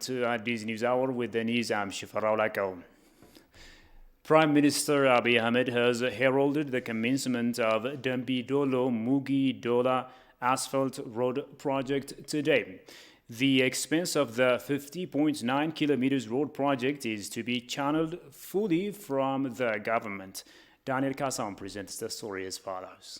To Addis News Hour with the news, I'm Shifarao Lakao. Prime Minister Abiy Ahmed has heralded the commencement of Dambidolo Mugi Dola asphalt road project today. The expense of the 50.9 kilometers road project is to be channeled fully from the government. Daniel Kasam presents the story as follows.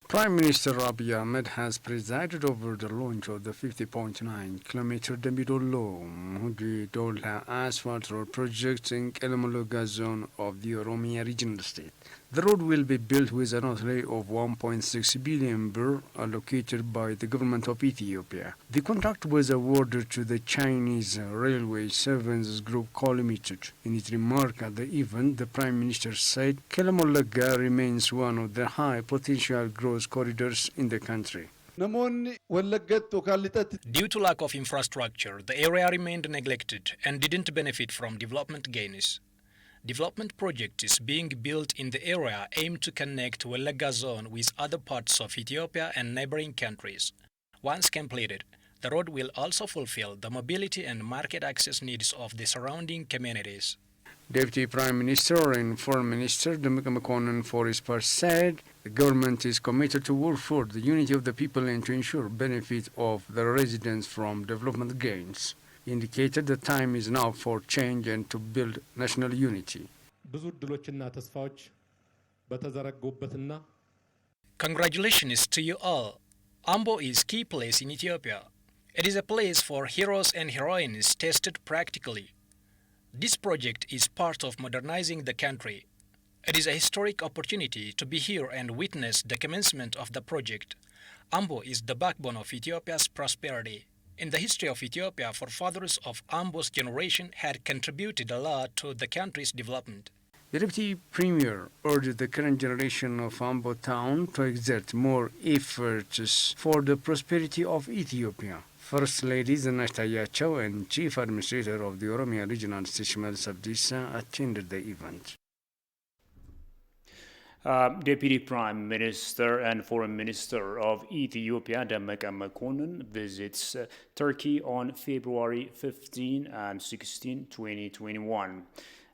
Prime Minister Abiy Ahmed has presided over the launch of the 50.9-kilometer Dambidolo-Mugi-Dola asphalt road project in Kelamologa zone of the Oromia regional state. The road will be built with an outlay of 1.6 billion birr allocated by the government of Ethiopia. The contract was awarded to the Chinese Railway Services Group Co. Limited. In its remark at the event, the Prime Minister said Kelamologa remains one of the high potential growth corridors in the country. Due to lack of infrastructure, the area remained neglected and didn't benefit from development gains. Development projects being built in the area aim to connect Wallagga zone with other parts of Ethiopia and neighboring countries. Once completed, the road will also fulfill the mobility and market access needs of the surrounding communities. Deputy Prime Minister and Foreign Minister Demeke Mekonnen, for his part, said the government is committed to work for the unity of the people and to ensure benefit of the residents from development gains. He indicated the time is now for change and to build national unity. Congratulations to you all. Ambo is key place in Ethiopia. It is a place for heroes and heroines tested practically. This project is part of modernizing the country. It is a historic opportunity to be here and witness the commencement of the project. Ambo is the backbone of Ethiopia's prosperity. In the history of Ethiopia, forefathers of Ambo's generation had contributed a lot to the country's development. The Deputy Premier urged the current generation of Ambo town to exert more efforts for the prosperity of Ethiopia. First Lady Zinash Tayachaw and Chief Administrator of the Oromia Regional State Shimellis Abdiisa attended the event. Deputy Prime Minister and Foreign Minister of Ethiopia, Demeke Mekonnen, visits Turkey on February 15 and 16, 2021.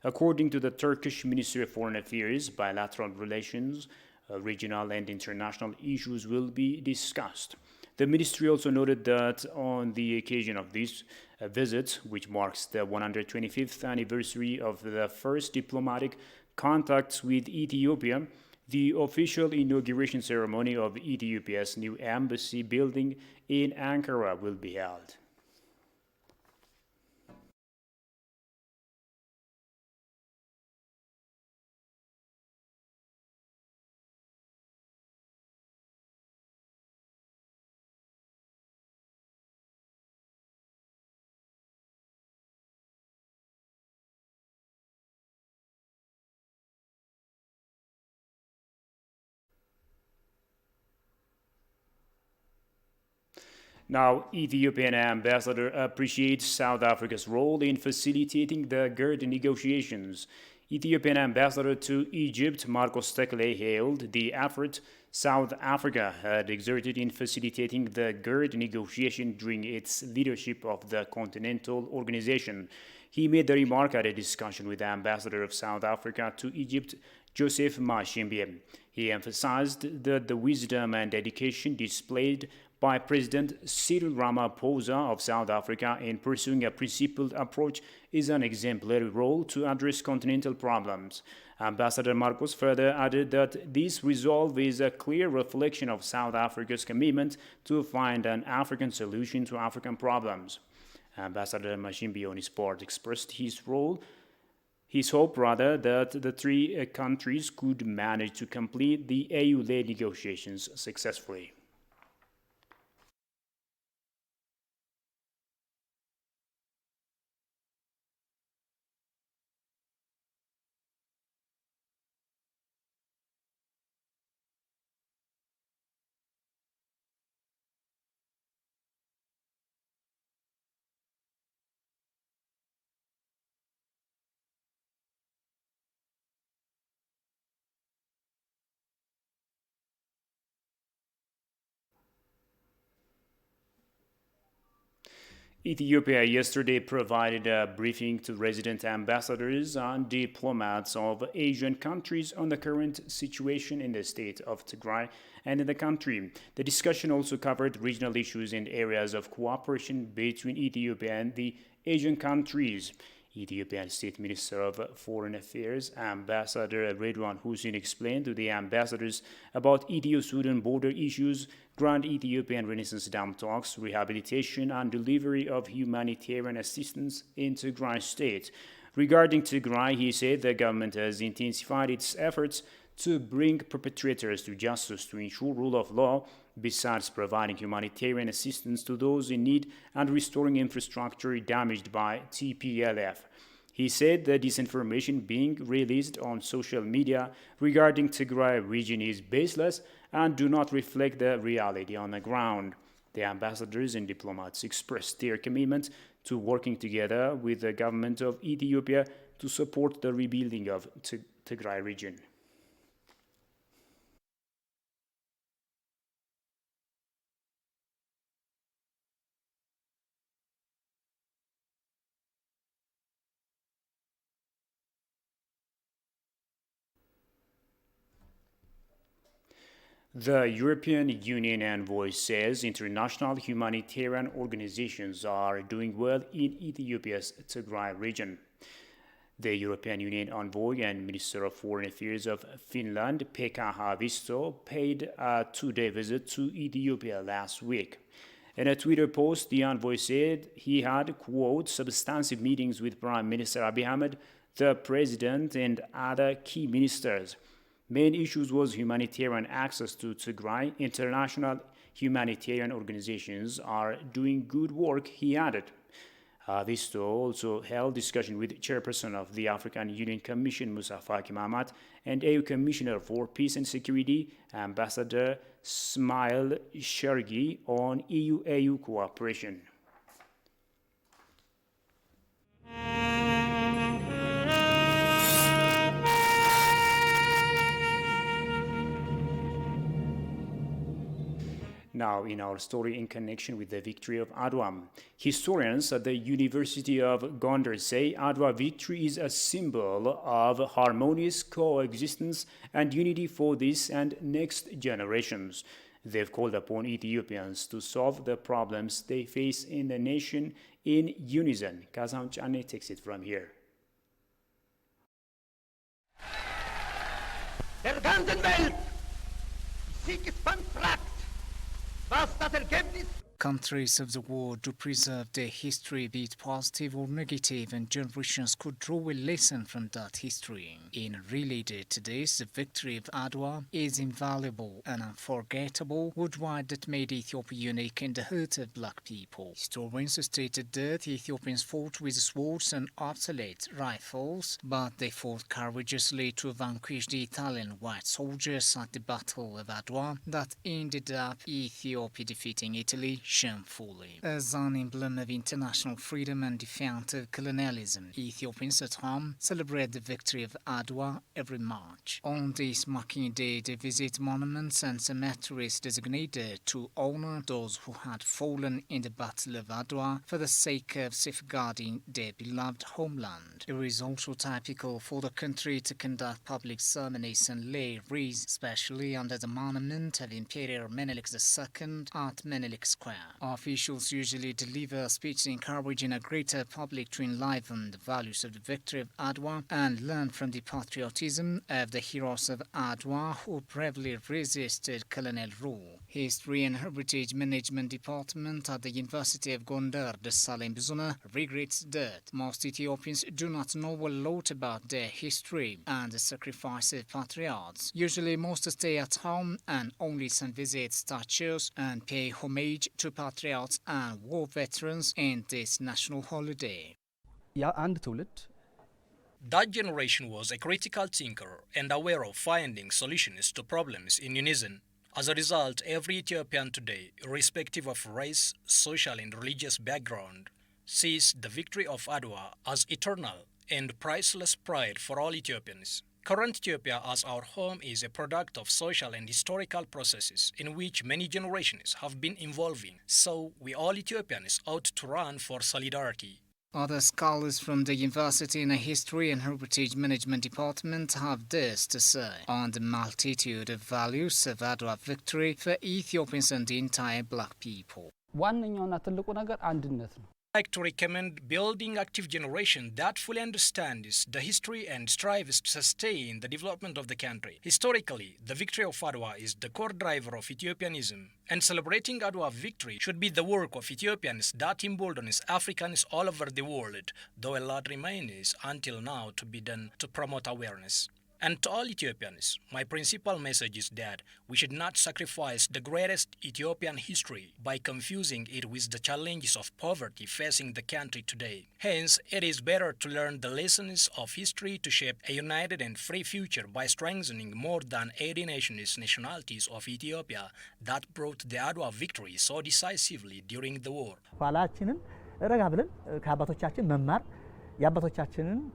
According to the Turkish Ministry of Foreign Affairs, bilateral relations, regional and international issues will be discussed. The ministry also noted that on the occasion of this visit, which marks the 125th anniversary of the first diplomatic contacts with Ethiopia, the official inauguration ceremony of Ethiopia's new embassy building in Ankara will be held. Now, Ethiopian ambassador appreciates South Africa's role in facilitating the GERD negotiations. Ethiopian ambassador to Egypt, Marcos Tekle, hailed the effort South Africa had exerted in facilitating the GERD negotiation during its leadership of the Continental Organization. He made the remark at a discussion with the ambassador of South Africa to Egypt, Joseph Mashimbe. He emphasized that the wisdom and dedication displayed by President Cyril Ramaphosa of South Africa in pursuing a principled approach is an exemplary role to address continental problems. Ambassador Marcos further added that this resolve is a clear reflection of South Africa's commitment to find an African solution to African problems. Ambassador Mashimbe on his part expressed his hope that the three countries could manage to complete the AU-led negotiations successfully. Ethiopia yesterday provided a briefing to resident ambassadors and diplomats of Asian countries on the current situation in the state of Tigray and in the country. The discussion also covered regional issues and areas of cooperation between Ethiopia and the Asian countries. Ethiopian State Minister of Foreign Affairs, Ambassador Redwan Hussein, explained to the ambassadors about Ethio-Sudan border issues, Grand Ethiopian Renaissance Dam talks, rehabilitation and delivery of humanitarian assistance in Tigray state. Regarding Tigray, he said the government has intensified its efforts to bring perpetrators to justice to ensure rule of law, besides providing humanitarian assistance to those in need and restoring infrastructure damaged by TPLF. He said the disinformation being released on social media regarding Tigray region is baseless and do not reflect the reality on the ground. The ambassadors and diplomats expressed their commitment to working together with the government of Ethiopia to support the rebuilding of Tigray region. The European Union envoy says international humanitarian organizations are doing well in Ethiopia's Tigray region. The European Union envoy and Minister of Foreign Affairs of Finland, Pekka Haavisto, paid a two-day visit to Ethiopia last week. In a Twitter post, the envoy said he had, quote, substantive meetings with Prime Minister Abiy Ahmed, the President, and other key ministers. Main issues was humanitarian access to Tigray. International humanitarian organizations are doing good work, he added. Visto also held discussion with Chairperson of the African Union Commission, Musa Faki Mahamat, and AU Commissioner for Peace and Security, Ambassador Smail Shergi, on EU-AU cooperation. Now, in our story in connection with the victory of Adwa, historians at the University of Gondar say Adwa victory is a symbol of harmonious coexistence and unity for this and next generations. They've called upon Ethiopians to solve the problems they face in the nation in unison. Kazam Chane takes it from here. Der ganzen Welt ist sich fragt, was das Ergebnis Countries of the world do preserve their history, be it positive or negative, and generations could draw a lesson from that history. In related to this, the victory of Adwa is invaluable and unforgettable worldwide that made Ethiopia unique in the heart of black people. Historians stated that Ethiopians fought with swords and obsolete rifles, but they fought courageously to vanquish the Italian white soldiers at the Battle of Adwa that ended up Ethiopia defeating Italy shamefully. As an emblem of international freedom and defiance of colonialism, Ethiopians at home celebrate the victory of Adwa every March. On this marking day, they visit monuments and cemeteries designated to honor those who had fallen in the Battle of Adwa for the sake of safeguarding their beloved homeland. It is also typical for the country to conduct public ceremonies and lay wreaths, especially under the monument of Emperor Menelik II at Menelik Square. Officials usually deliver a speech encouraging a greater public to enliven the values of the victory of Adwa and learn from the patriotism of the heroes of Adwa who bravely resisted colonial rule. History and Heritage Management Department at the University of Gondar, Desalegn Bizuna, regrets that most Ethiopians do not know a lot about their history and the sacrifice of patriots. Usually most stay at home and only send visit statues and pay homage to patriots and war veterans in this national holiday. That generation was a critical thinker and aware of finding solutions to problems in unison. As a result, every Ethiopian today, irrespective of race, social and religious background, sees the victory of Adwa as eternal and priceless pride for all Ethiopians. current Ethiopia as our home is a product of social and historical processes in which many generations have been involving, so we all Ethiopians ought to run for solidarity. Other scholars from the University in the History and Heritage Management Department have this to say on the multitude of values of Adwa victory for Ethiopians and the entire black people. ዋነኛውና ትልቁ ነገር አንድነት ነው። I like to recommend building active generation that fully understands the history and strives to sustain the development of the country. Historically, the victory of Adwa is the core driver of Ethiopianism, and celebrating Adwa victory should be the work of Ethiopians that emboldens Africans all over the world, though a lot remains until now to be done to promote awareness. And to all Ethiopians, my principal message is that we should not sacrifice the greatest Ethiopian history by confusing it with the challenges of poverty facing the country today. Hence, it is better to learn the lessons of history to shape a united and free future by strengthening more than 80 nationalities of Ethiopia that brought the Adwa victory so decisively during the war.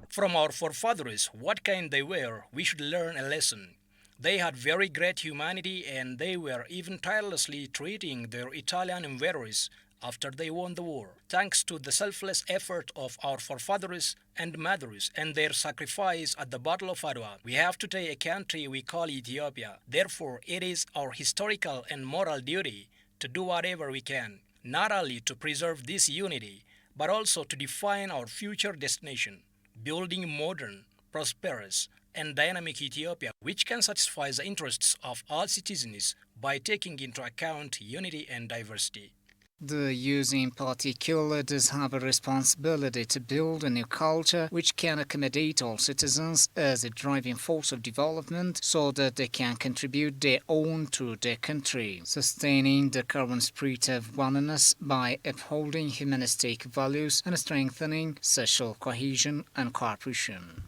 From our forefathers, what kind they were, we should learn a lesson. They had very great humanity and they were even tirelessly treating their Italian invaders after they won the war. Thanks to the selfless effort of our forefathers and mothers and their sacrifice at the Battle of Adwa, we have today a country we call Ethiopia. Therefore, it is our historical and moral duty to do whatever we can, not only to preserve this unity, but also to define our future destination, building modern, prosperous, and dynamic Ethiopia, which can satisfy the interests of all citizens by taking into account unity and diversity. The youth in particular does have a responsibility to build a new culture which can accommodate all citizens as a driving force of development so that they can contribute their own to their country, sustaining the current spirit of oneness by upholding humanistic values and strengthening social cohesion and cooperation.